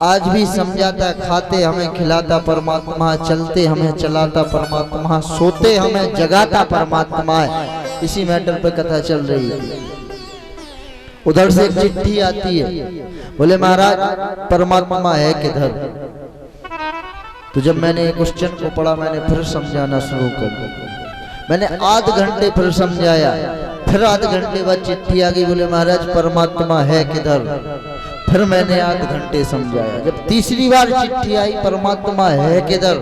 आज भी समझाता, खाते हमें खिलाता परमात्मा, चलते हमें चलाता परमात्मा, सोते हमें जगाता परमात्मा है। इसी मैटर पे कथा चल रही है। उधर से एक चिट्ठी आती है, बोले महाराज परमात्मा है किधर। तो जब मैंने क्वेश्चन को पढ़ा, मैंने फिर समझाना शुरू कर दिया। मैंने आध घंटे फिर समझाया, फिर आध घंटे बाद चिट्ठी आ गई, बोले महाराज परमात्मा है किधर। फिर मैंने आध घंटे समझाया। जब तीसरी बार चिट्ठी आई परमात्मा है किधर,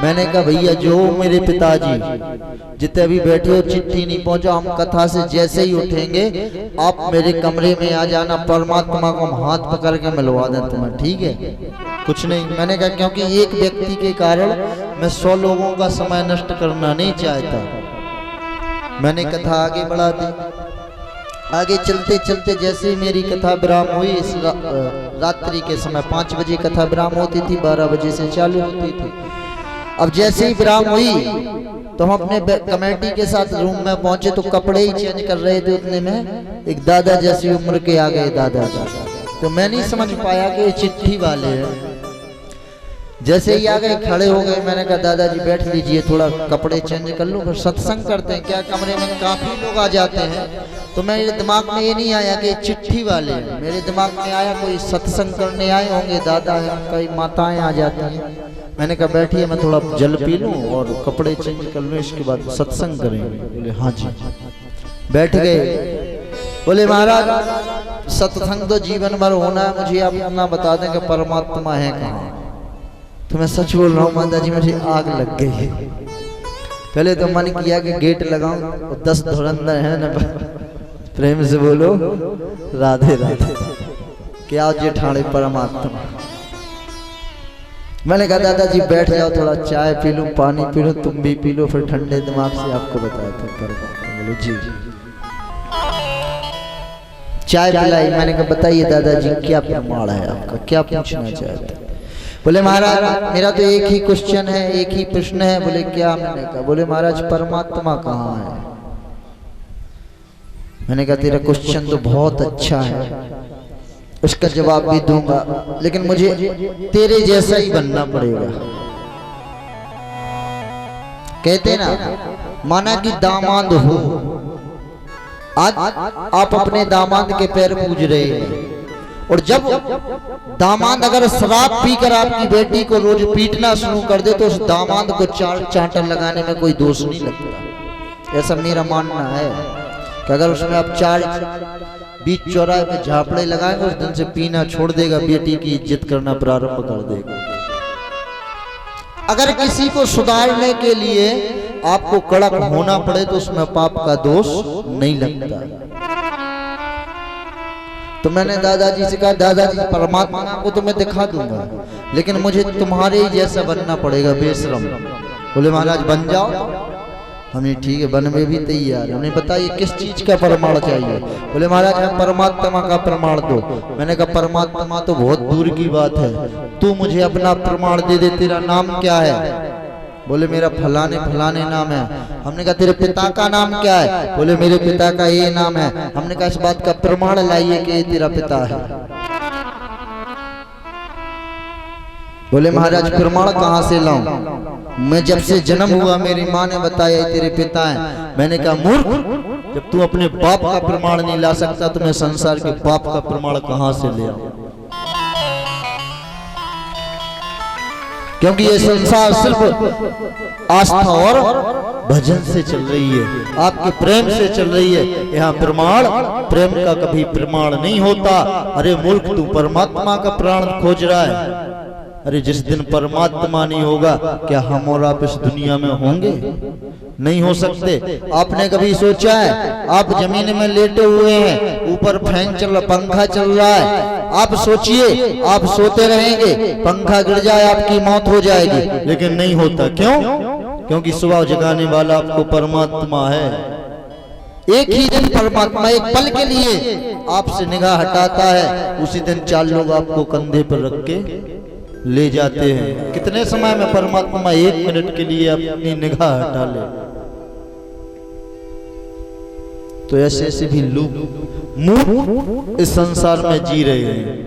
मैंने कहा भैया जो मेरे पिताजी जितने अभी बैठे हो, चिट्ठी नहीं पहुंचा, हम कथा से जैसे ही उठेंगे आप मेरे कमरे में आ जाना, परमात्मा को हम हाथ पकड़ के मिलवा दें तुम्हें, ठीक है। कुछ नहीं, मैंने कहा क्योंकि एक व्यक्ति के कारण मैं 100 लोगों का समय नष्ट करना नहीं चाहता। मैंने कथा आगे बढ़ा दी। आगे चलते चलते जैसे मेरी कथा विराम हुई, इस रात्रि के समय 5 बजे कथा विराम होती थी, 12 बजे से चालू होती थी। अब जैसे ही विराम हुई तो हम अपने कमेटी के साथ रूम में पहुंचे, तो कपड़े ही चेंज कर रहे थे, उतने में एक दादा जैसी उम्र के आ गए दादाजी। तो मैं नहीं समझ पाया कि ये चिट्ठी वाले हैं। जैसे ही आ गए, खड़े हो गए, मैंने कहा दादाजी बैठ लीजिए, थोड़ा कपड़े चेंज कर लो, फिर सत्संग करते हैं। क्या कमरे में काफी लोग आ जाते हैं, तो मेरे दिमाग में ये नहीं आया कि चिट्ठी वाले हैं। मेरे दिमाग में आया कोई सत्संग करने आए होंगे, दादा हैं, कई माताएं आ जाती हैं। मैंने कहा बैठिए, मैं थोड़ा जल पी लूं और कपड़े चेंज कर लूं, इसके बाद सत्संग करेंगे। बोले हाँ जी। बैठ गए। बोले महाराज सत्संग तो जीवन भर होना है, मुझे आप इतना बता दें कि परमात्मा है कहाँ। तो मैं सच बोल रहा हूँ माता जी, मुझे आग लग गई है। पहले तो मन किया कि गेट लगाऊं, 10 धुरंधर है ना, प्रेम से बोलो राधे राधे, क्या जेठाणे परमात्मा। मैंने कहा दादाजी बैठ जाओ, थोड़ा चाय पी लूं, पानी पी लो, तुम भी पी लो, फिर ठंडे दिमाग से आपको बताया था परमात्मा। बोलो जी। चाय पिलाई। मैंने कहा बताइए दादाजी क्या प्रमाण है आपका, क्या पूछना चाहते। बोले महाराज मेरा तो एक ही क्वेश्चन है, एक ही प्रश्न है। बोले क्या। मैंने कहा बोले महाराज परमात्मा कहाँ है। मैंने कहा तेरा क्वेश्चन तो बहुत अच्छा है, उसका जवाब भी दूंगा, लेकिन मुझे तेरे जैसा ही बनना पड़ेगा। कहते ना, माना कि दामाद हो, आज आप अपने दामाद के पैर पूज रहे हैं, और जब दामाद अगर शराब पीकर आपकी बेटी को रोज पीटना शुरू कर दे, तो उस दामाद को चांटा लगाने में कोई दोष नहीं लगता। ऐसा मेरा मानना है कि अगर उसमें आप 4 बीच चौराहे पे झापड़े लगाएंगे, उस दिन से पीना छोड़ देगा, बेटी की इज्जत करना प्रारंभ कर देगा। अगर किसी को सुधारने के लिए आपको कड़क होना पड़े, तो उसमें पाप का दोष नहीं लगता। तो मैंने दादाजी से कहा दादाजी परमात्मा को तो मैं दिखा दूंगा, लेकिन मुझे तुम्हारे ही जैसा बनना पड़ेगा, बेशरम। बोले महाराज बन जाओ। हमने ठीक है, बन में भी तैयार। हमने बताइए किस चीज का प्रमाण चाहिए। बोले महाराज हमें परमात्मा का प्रमाण दो। मैंने कहा परमात्मा तो बहुत दूर की बात है, तू मुझे अपना प्रमाण दे दे, तेरा नाम क्या है। बोले मेरा फलाने फलाने नाम है। हमने कहा तेरे पिता का नाम क्या है। बोले मेरे पिता का ये नाम है। हमने कहा इस बात का प्रमाण लाइए कि ये तेरा पिता है। बोले महाराज प्रमाण कहाँ से लाऊं, मैं जब से जन्म हुआ मेरी माँ ने बताया तेरे पिता हैं। मैंने कहा मूर्ख, जब तू अपने बाप का प्रमाण नहीं ला सकता, तो मैं संसार के बाप का प्रमाण कहाँ से ले आऊं। क्योंकि ये संसार सिर्फ आस्था और भजन से चल रही है, आपके प्रेम से चल रही है। यहाँ प्रमाण, प्रेम का कभी प्रमाण नहीं होता। अरे मूर्ख, तू परमात्मा का प्राण खोज रहा है। अरे जिस दिन परमात्मा नहीं होगा, क्या हम और आप इस दुनिया में होंगे? नहीं हो सकते। आपने कभी सोचा है, आप जमीन में लेटे हुए हैं, ऊपर फैन चल रहा, पंखा चल रहा है, आप सोचिए आप सोते रहेंगे, पंखा गिर जाए आपकी मौत हो जाएगी, लेकिन नहीं होता। क्यों? क्योंकि सुबह जगाने वाला आपको परमात्मा है। एक ही दिन परमात्मा एक पल के लिए आपसे निगाह हटाता है, उसी दिन 4 लोग आपको कंधे पर रख के ले जाते हैं। कितने समय में परमात्मा 1 मिनट के लिए अपनी निगाह हटा ले। तो ऐसे ऐसे भी लोग इस संसार में जी रहे हैं।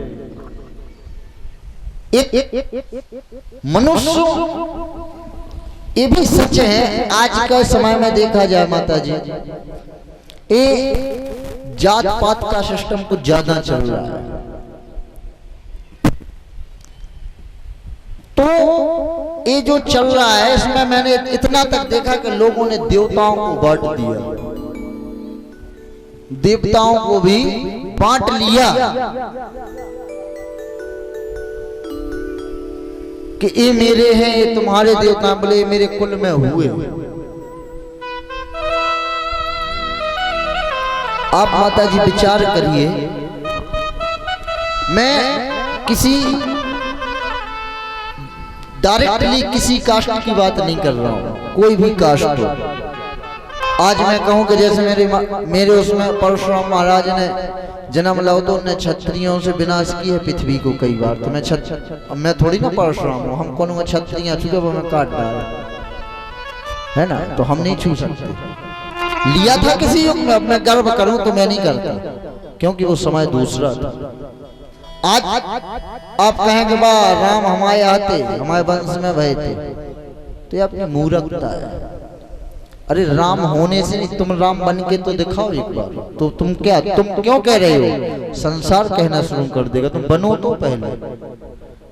एक मनुष्य, ये भी सच है आज के समय में देखा जाए माता जी, ये जात पात का सिस्टम कुछ ज्यादा चल रहा है। तो ये जो चल रहा है इसमें मैंने इतना तक देखा कि लोगों ने देवताओं को बांट दिया, देवताओं को भी बांट लिया कि ये मेरे हैं, ये तुम्हारे देवता, बोले मेरे कुल में हुए। आप माता जी विचार करिए, मैं किसी डायरेक्टली किसी कास्ट की बात नहीं कर रहा हूं, कोई भी कास्ट हो। आज मैं कहूं कि जैसे मेरे उसमें परशुराम महाराज ने जन्म लो तो उन्होंने क्षत्रियों से विनाश की है पृथ्वी को कई बार। तो मैं थोड़ी ना परशुराम हूं, हम कौन क्षत्रिय छू वो मैं काट डाला है ना, तो हम नहीं छू सकते। लिया था किसी युग में, अब मैं गर्व करूं तो मैं नहीं करता, क्योंकि वो समय दूसरा था। आज आप कहेंगे बा राम हमारे आते, हमारे वंश में भय थे, तो ये अपनी मूर्खता है। अरे राम होने से नहीं, तुम राम बन के तो दिखाओ एक बार। तो तुम क्यों कह रहे हो, संसार कहना शुरू कर देगा, तुम बनो तो पहले।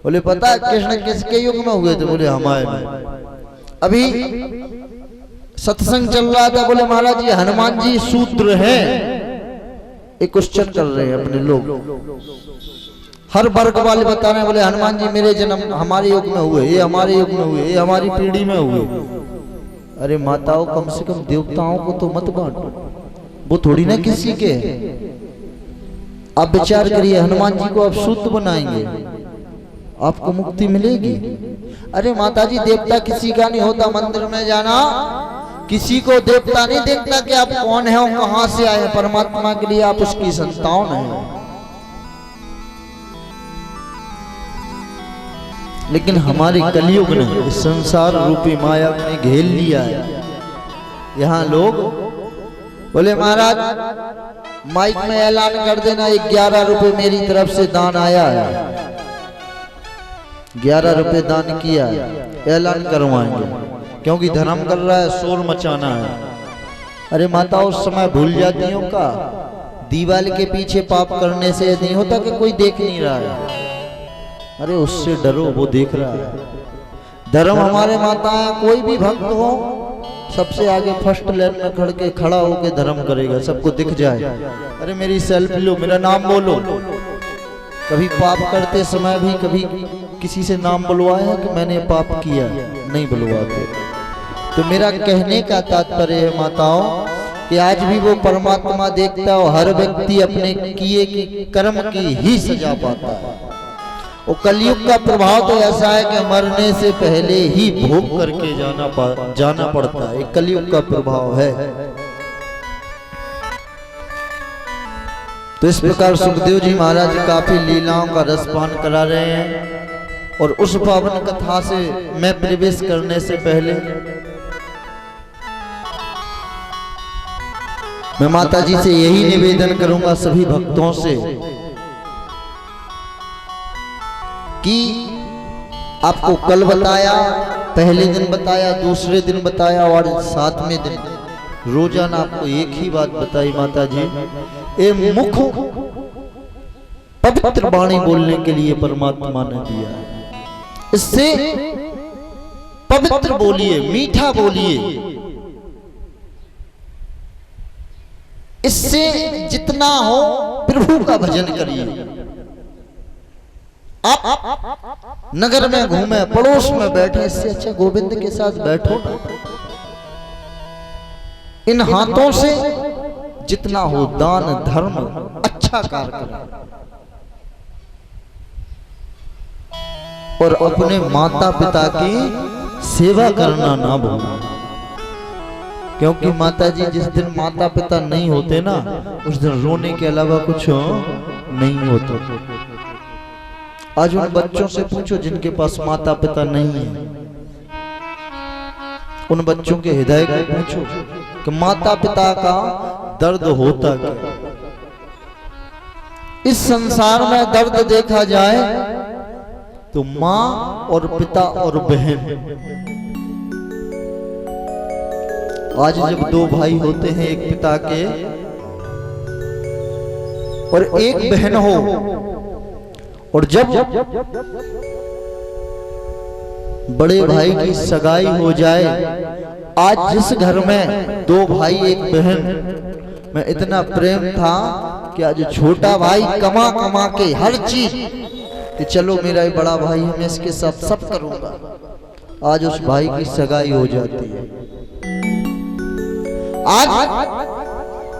बोले पता है कृष्ण किसके युग में हुए थे, बोले हमारे में। अभी सत्संग चल रहा था, बोले महाराज जी हनुमान जी शूद्र हैं, एक क्वेश्चन कर रहे हैं अपने लोग, हर वर्ग वाले बता रहे हैं, बोले हनुमान जी मेरे जन्म हमारे युग में हुए, ये हमारे युग में हुए, ये हमारी पीढ़ी में हुए। अरे माताओं कम से कम देवताओं को तो मत बांटो, वो थोड़ी ना किसी के। आप विचार करिए, हनुमान जी को आप शुद्ध बनाएंगे, आपको मुक्ति मिलेगी। अरे माता जी देवता किसी का नहीं होता, मंदिर में जाना किसी को देवता नहीं देखता कि आप कौन है और कहां से आए। परमात्मा के लिए आप उसकी संतान हैं। लेकिन हमारे कलयुग ने इस संसार रूपी माया ने घेर लिया है। यहाँ लोग बोले महाराज माइक में ऐलान कर देना 11 रुपए मेरी तरफ से दान आया है, 11 रुपए दान किया है, ऐलान करवाएंगे, क्योंकि धर्म कर रहा है, शोर मचाना है। अरे माता उस समय भूल जाती हो का, दीवाल के पीछे पाप करने से नहीं होता कि कोई देख नहीं रहा है। अरे उससे डरो, वो देख रहा है। धर्म हमारे माता है, कोई भी भक्त हो सबसे आगे फर्स्ट लाइन में खड़ा होके धर्म करेगा, सबको दिख जाए। अरे मेरी सेल्फी लो, मेरा नाम बोलो। कभी पाप करते समय भी कभी किसी से नाम बुलवाया कि मैंने पाप किया, नहीं बुलवाते। तो मेरा कहने का तात्पर्य है माताओं कि आज भी वो परमात्मा देखता है, हर व्यक्ति अपने किए की कर्म की ही सजा पाता है। वो कलयुग का प्रभाव तो ऐसा है कि मरने से पहले ही भोग करके जाना पड़ता है, कलयुग का प्रभाव है। तो इस प्रकार सुखदेव जी महाराज काफी लीलाओं का रसपान करा रहे हैं। और उस पावन कथा से मैं प्रवेश करने से पहले मैं माता जी से यही निवेदन करूंगा सभी भक्तों से कि आपको कल बताया, पहले दिन बताया, दूसरे दिन बताया और 7वें दिन रोजाना आपको एक ही बात बताई माता जी, ए मुख पवित्र वाणी बोलने के लिए परमात्मा ने दिया है। इससे पवित्र बोलिए, मीठा बोलिए, इससे जितना हो प्रभु का भजन करिए। आप नगर में घूमे, पड़ोस में बैठे, इससे अच्छा गोविंद के साथ बैठो। इन हाथों से जितना हो दान धर्म अच्छा कार्य करें और अपने माता पिता की सेवा करना ना भूलें, क्योंकि माता जी जिस दिन माता पिता नहीं होते ना, उस दिन रोने के अलावा कुछ नहीं होता। आज उन बच्चों से पूछो जिनके पास माता पिता नहीं है, उन बच्चों के हृदय को पूछो कि माता पिता का दर्द होता क्या। इस संसार में दर्द देखा जाए तो माँ और पिता और बहन, आज जब दो भाई होते हैं एक पिता के और एक बहन हो, और जब बड़े भाई की सगाई हो जाए, आज जिस घर में दो भाई एक बहन में इतना प्रेम था कि आज छोटा भाई कमा कमा के हर चीज कि चलो मेरा ही बड़ा भाई है, मैं इसके साथ सब करूंगा, आज उस भाई की सगाई हो जाती है। आज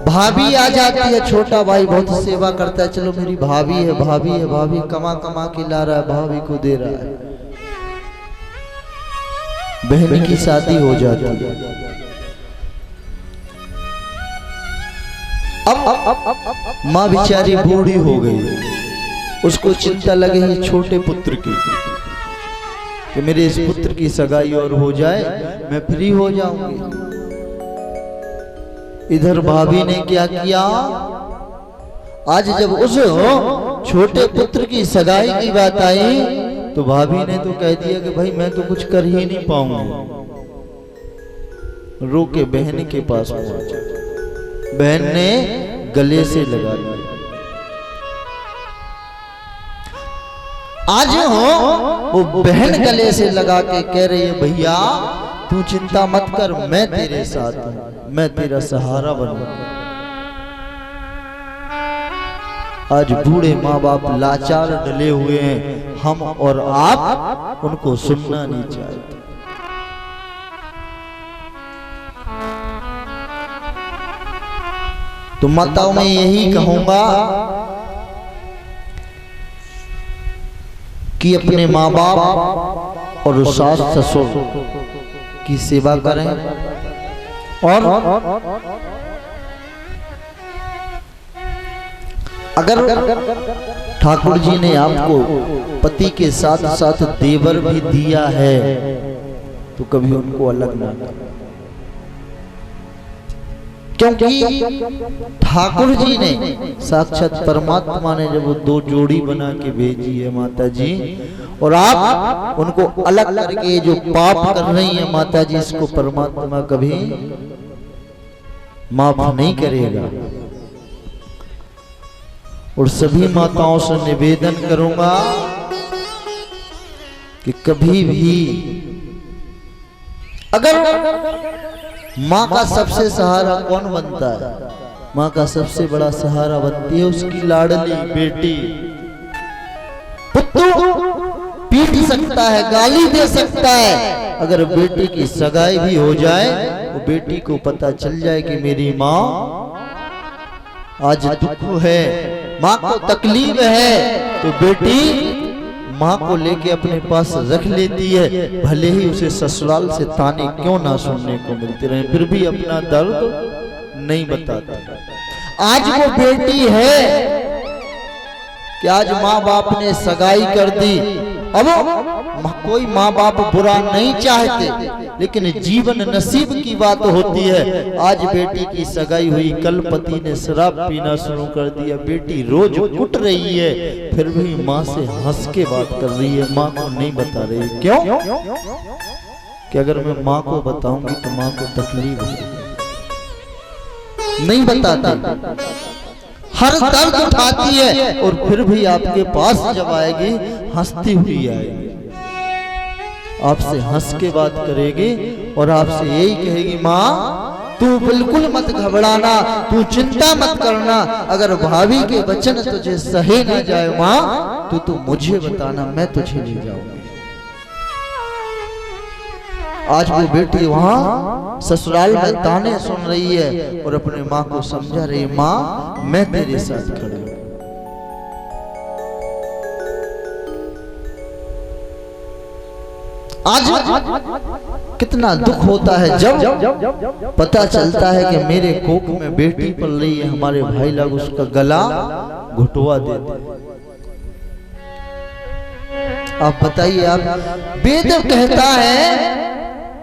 भाभी आ जाती है, छोटा भाई बहुत सेवा करता है, चलो मेरी भाभी है, भाभी है, भाभी कमा कमा के ला रहा है, भाभी को दे रहा है। बहन की शादी हो जाती है। अब माँ बेचारी बूढ़ी हो गई, उसको चिंता लगे ही छोटे पुत्र की कि मेरे इस पुत्र की सगाई और हो जाए, मैं फ्री हो जाऊंगी। इधर भाभी ने क्या किया, आज जब उस छोटे पुत्र की सगाई की बात आई तो भाभी ने तो कह दिया कि भाई मैं तो कुछ कर ही नहीं पाऊंगी। रो के बहन के पास पहुंचा, बहन ने गले से लगा लिया। आज वो बहन गले से लगा के कह रही है, भैया तू चिंता मत कर, मैं तेरे साथ हूं, मैं तेरा सहारा बनूंगा। आज बूढ़े माँ बाप लाचार डले हुए हैं, हम और आप उनको सुनना नहीं चाहते। तो माताओं में यही कहूंगा कि अपने माँ बाप और सास ससुर की सेवा करें, और अगर ठाकुर जी ने आपको पति के साथ साथ देवर भी दिया है तो कभी उनको अलग ना करें, क्योंकि ठाकुर जी ने साक्षात परमात्मा ने जब वो दो जोड़ी बना के भेजी है माता जी, और आप उनको अलग करके जो पाप कर रही है माता जी, इसको परमात्मा कभी माफ नहीं करेगा। और सभी माताओं से निवेदन करूंगा कि कभी भी अगर माँ का सबसे सहारा कौन बनता है, माँ का सबसे बड़ा सहारा बनती है उसकी लाडली बेटी। पुत्र पीट सकता है, गाली दे सकता है, अगर बेटी की सगाई भी हो जाए तो बेटी को पता चल जाए कि मेरी माँ आज दुख है, माँ को तकलीफ है, तो बेटी माँ को लेके अपने पास रख लेती है, भले ही उसे ससुराल से ताने क्यों ना सुनने को मिलते रहे, फिर भी अपना दर्द नहीं बताता। आज वो बेटी है कि आज माँ बाप ने सगाई कर दी, अब कोई माँ बाप बुरा नहीं चाहते, लेकिन जीवन नसीब की बात होती है। आज बेटी की सगाई हुई, कल पति ने शराब पीना शुरू कर दिया, बेटी रोज कुट रही है, फिर भी माँ से हंस के बात कर रही है, माँ को नहीं बता रही। क्यों? कि अगर मैं माँ को बताऊंगी तो माँ को तकलीफ होगी, नहीं बताती, हर दर्द उठाती है, और फिर भी आपके पास जब आएगी हंसती हुई आएगी, आपसे हंस के बात करेगी और आपसे यही कहेगी, माँ तू बिल्कुल मत घबराना, तू चिंता मत करना, अगर भाभी के वचन तुझे सहे ना जाए माँ तो तू मुझे बताना, मैं तुझे ले जाऊंगी। आज वो बेटी वहां ससुराल में ताने सुन रही है और अपने माँ को समझा रही है, माँ मैं तेरे साथ खड़ी हूं। आज कितना दुख होता है जब पता चलता है कि मेरे कोख में बेटी पल रही है, हमारे भाई लोग उसका गला घुटवा देते। आप बताइए, आप वेद कहता है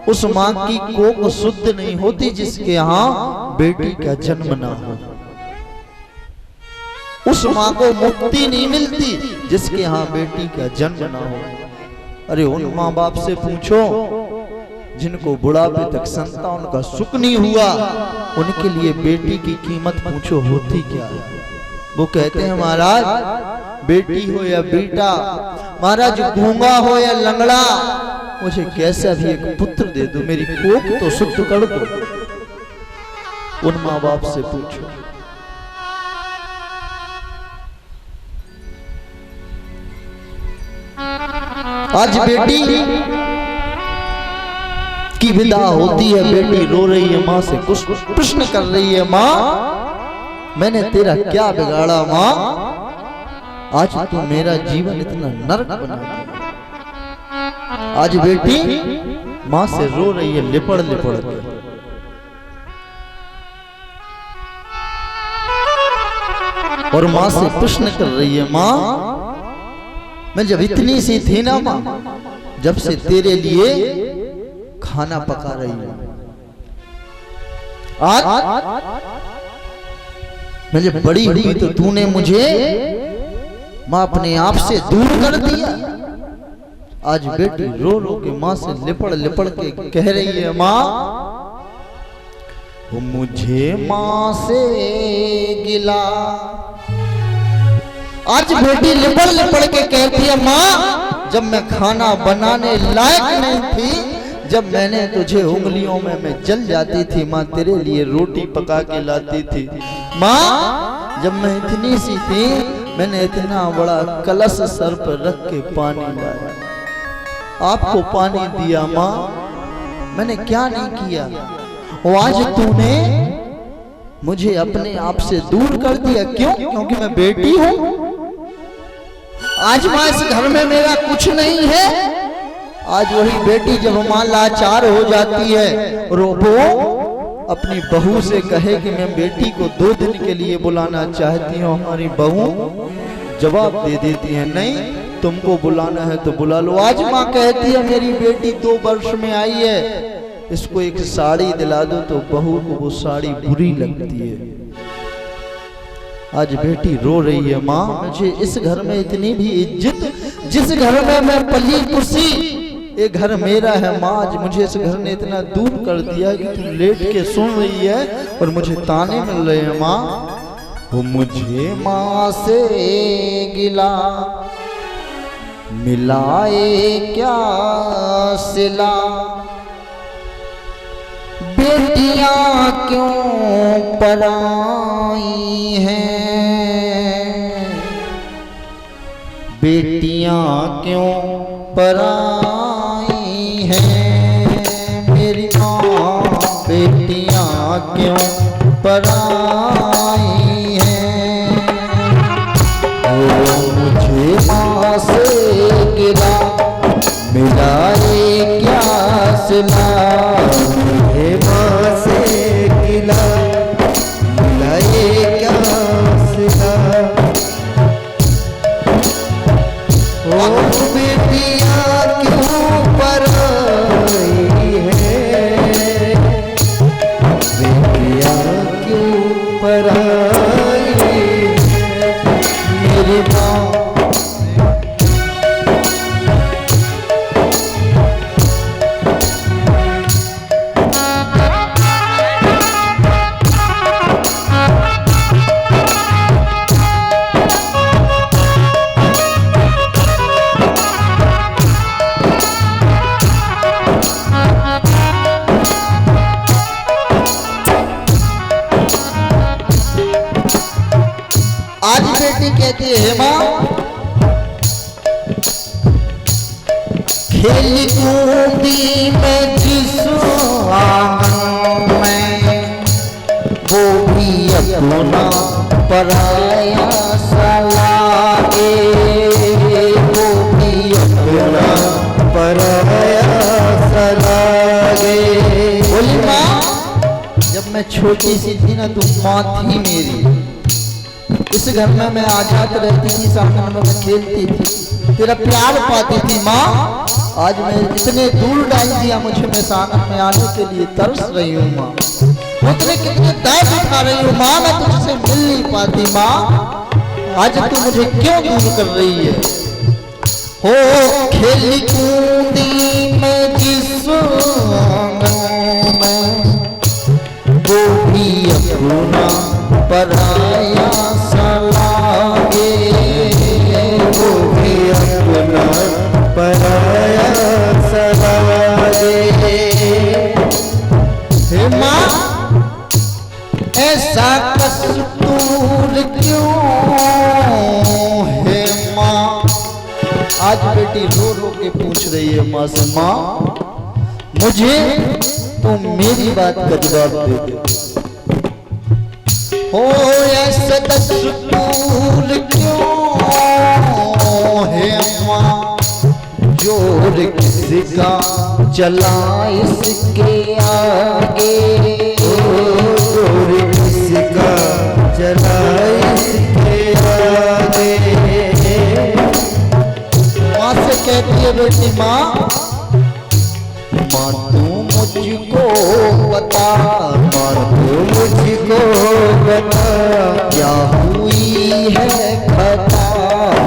उस माँ की कोख शुद्ध नहीं होती जिसके यहाँ बेटी का जन्म ना हो, उस माँ को मुक्ति नहीं मिलती जिसके यहाँ बेटी का जन्म ना हो। अरे उन माँ बाप से पूछो जिनको बुढ़ापे तक संतान का सुख नहीं हुआ, उनके लिए बेटी की कीमत पूछो होती क्या है। वो कहते हैं महाराज बेटी हो या बेटा, महाराज गूंगा हो या लंगड़ा, मुझे कैसा भी एक पुत्र दे दो, मेरी कोख तो शुद्ध कर दो। उन माँ बाप से पूछो। आज बेटी की विदा होती है, बेटी रो रही है, माँ से कुछ प्रश्न कर रही है, माँ मैंने तेरा क्या बिगाड़ा माँ, आज तू मेरा जीवन इतना नरक बना दिया। आज बेटी माँ से रो रही है लिपड़ लिपड़ के। और माँ से प्रश्न कर रही है, माँ मैं जब इतनी सी थी ना माँ, जब से तेरे लिए खाना पका रही हूं, आज मैं जब बड़ी हुई तो तूने मुझे माँ अपने आप से दूर कर दिया। आज बेटी रो रो के माँ से लिपड़ लिपड़ के कह रही है, माँ मुझे माँ से गिला। आज बेटी लिपड़ लिपड़ के कहती है, माँ जब मैं खाना बनाने लायक नहीं थी, जब मैंने तुझे उंगलियों में मैं जल जाती थी, माँ तेरे लिए रोटी पका के लाती थी। माँ जब मैं इतनी सी थी, मैंने इतना बड़ा कलश सर पर रख के पानी लाया, आपको पानी दिया। माँ मैंने क्या नहीं किया, वो आज तूने मुझे अपने आप से दूर कर दिया। क्यों? क्योंकि मैं बेटी हूं। आज माँ इस घर में मेरा कुछ नहीं है। आज वही बेटी जब माँ लाचार हो जाती है और वो अपनी बहू से कहे कि मैं बेटी को 2 दिन के लिए बुलाना चाहती हूँ, हमारी बहू जवाब दे देती है, नहीं तुमको बुलाना है तो बुला लो। आज माँ कहती है मेरी बेटी 2 वर्ष में आई है, इसको एक साड़ी दिला दो, तो बहू को वो साड़ी बुरी लगती है। आज बेटी रो रही है, माँ मुझे इस घर में इतनी भी इज्जत, जिस घर में मैं पली पुसी, ये घर मेरा है, माँ आज मुझे इस घर ने इतना दूर कर दिया कि तुम लेट के सुन रही है और मुझे ताने मिल रहे हैं। माँ वो मुझे माँ से गिला, मिलाए क्या सिला, बेटियां क्यों पराई हैं, बेटियां क्यों पराई हैं, मेरी माँ बेटियां क्यों पराई हैं। वो मुझे माँ से गिरा, मिलाए क्या सिला, मुझे माँ से गिला, मिलाए क्या सिला। ओ बेटियां क्यों पराई है, बेटियां क्यों पराई है, मेरी माँ। आज बेटी कहती है, माँ खेली कूदी में जिस आंगन में, वो भी अपना पराया सा लागे, वो भी अपना पराया सा लागे। बोली माँ जब मैं छोटी सी थी ना, तुम माँ थी मेरी, इस घर में मैं आजाद रहती थी, सामने में मैं खेलती थी, तेरा प्यार पाती थी। माँ आज मैं इतने दूर डाल दिया मुझे, मैं सामने में आने के लिए तरस रही हूँ। माँ उतने कितने दर्द उठा रही हूँ, माँ मैं तुझसे मिल नहीं पाती। माँ आज तू मुझे क्यों दूर कर रही है। हो खेली रो के पूछ रही है माँ से, माँ मुझे तो मेरी बात का जवाब दे दे। हो ऐसा दस्तूर क्यों है माँ, जोर किसी का चला इसके आगे, जोर किसी का चला इसके आगे। माँ से कहती है बेटी, माँ तू मुझको बता, माँ तू मुझको बता, क्या हुई है खता,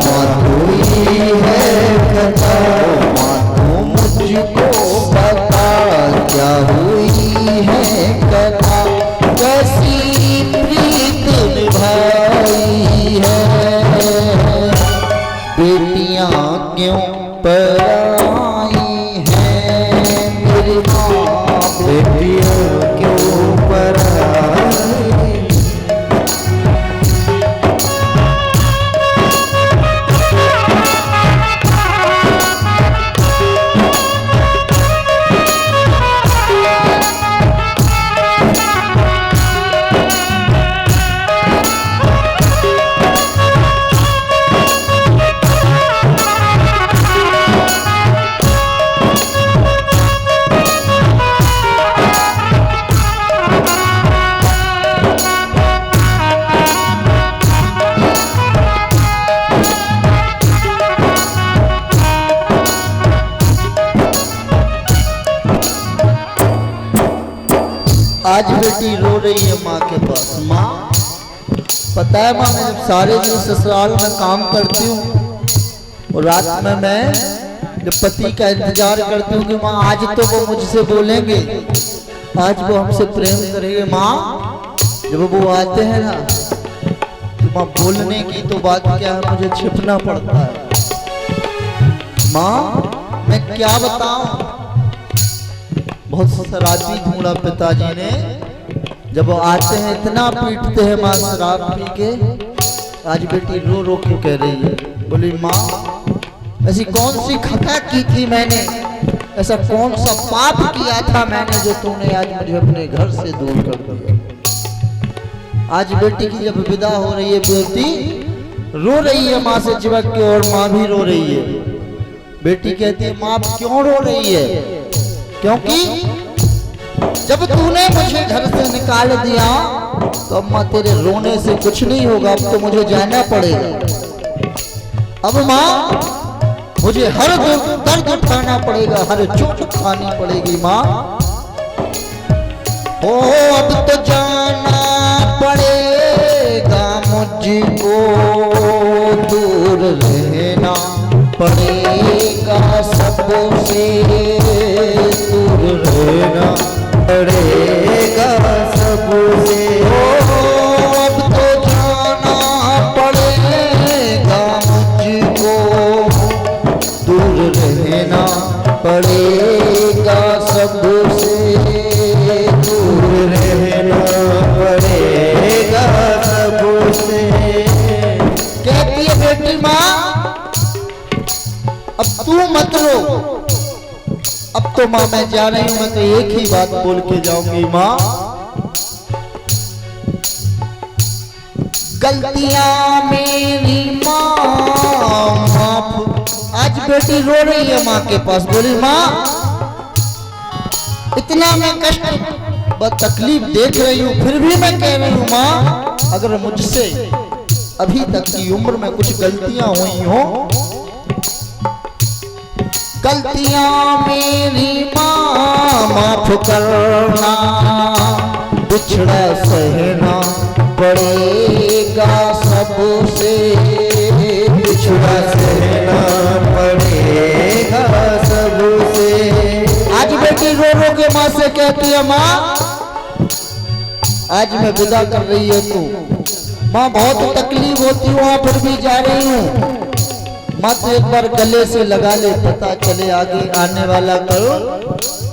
माँ हुई है खता, माँ तू मुझको बता, क्या हुई है कथा, कैसी प्रीत निभाई है, बेटियां क्यों पराई हैं मेरी माँ, बेटियां क्यों पराई। आज बेटी रो रही है माँ के पास। माँ पता है माँ, मैं जब सारे दिन ससुराल में काम करती हूँ और रात में मैं जब पति का इंतजार करती हूँ कि माँ आज तो वो मुझसे बोलेंगे, आज वो हमसे प्रेम करेंगे। माँ जब वो आते हैं ना तो माँ बोलने की तो बात क्या है, मुझे छिपना पड़ता है। माँ मैं क्या बताऊं, बहुत शराबी ढूंढा पिताजी ने, जब वो आते हैं इतना पीटते हैं माँ शराब पी के। आज बेटी रो रो के कह रही है, बोली माँ ऐसी कौन सी खता की थी मैंने, ऐसा कौन सा पाप किया था मैंने जो तूने आज मुझे अपने घर से दूर कर दिया। आज बेटी की जब विदा हो रही है, बेटी रो रही है माँ से चिपक के और माँ भी रो रही है। बेटी कहती है माँ क्यों रो रही है, क्योंकि जब तूने मुझे घर से निकाल दिया तो अम्मा तेरे रोने से कुछ नहीं होगा, अब तो मुझे जाना पड़ेगा। अब माँ मुझे हर दर्द उठाना पड़ेगा, हर चोट खानी पड़ेगी। माँ ओ अब तो जाना पड़ेगा मुझको, दूर रहना पड़ेगा सबसे, दूर रहना पड़ेगा सबसे। अब तो जाना पड़ेगा मुझको, दूर रहना पड़ेगा सबसे, दूर रहना पड़ेगा सबसे। कहती है बेटी माँ अब तू मत रो, अब तो माँ मैं जा रही हूं, मैं तो एक ही बात बोल के जाऊंगी। माँ गलतियां मेरी माँ माफ। आज बेटी रो रही है माँ के पास, बोली माँ इतना मैं कष्ट व तकलीफ देख रही हूँ, फिर भी मैं कह रही हूँ माँ अगर मुझसे अभी तक की उम्र में कुछ गलतियां हुई हो, गलतियां मेरी माँ माफ करना, बिछड़ा सहना पड़ेगा सबसे, बिछड़ा सहना पड़ेगा सबसे। आज बेटी रो रो के माँ से कहती है माँ आज मैं विदा कर रही है तू, माँ बहुत तकलीफ होती हूँ फिर भी जा रही हूँ, मत एक बार गले से लगा ले, पता चले आगे आने वाला करो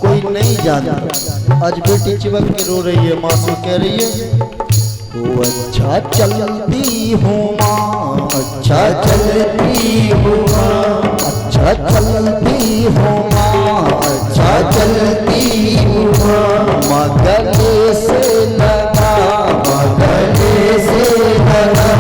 कोई नहीं जानता। आज बेटी चिपक के रो रही है, माँ से कह रही है वो अच्छा चलती हूँ माँ, अच्छा चलती हूँ माँ, अच्छा चलती हूँ माँ, अच्छा चलती हूँ माँ, गले से लगा, गले से लगा